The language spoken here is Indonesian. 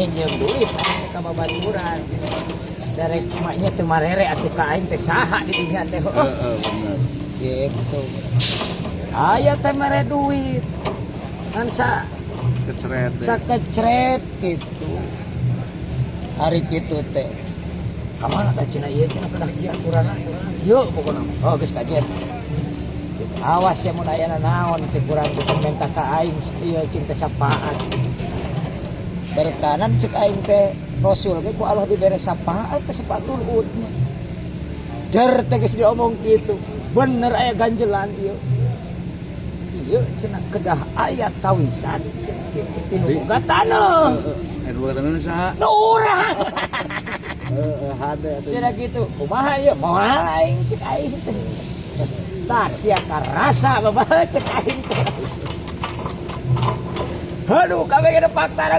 nginjem duit ka babaturan. Derek maknya teu marere atuh ka aing teh saha di dinya teh. Bener. Gitu. Aya teh mere duit. Kan Keceret. sakecret gitu. Hari kitu teh. Kamana teh cenah ieu cenah kedah kieu aturana. Yeuh pokona. Oh geus kajet. Awas ya mun aya naon cek urang teh minta ka aing ieu cing teh sapaat. Dari kanan cek aing teh Rasul ge ku Allah dibere sapaat teh sepatu luutna. Jar teh geus diomong kitu. Bener aya ganjelan ieu. Ieu cenah kedah aya tawisan cenah kitu tinu boga taneuh. Boga taneuh saha? Nu urang. Hade atuh. Cenah kitu. Kumaha ieu? Moal aing cek aing teh. Tah sia karasa babaheut cek aing teh. Aduh, kabeh ge fakta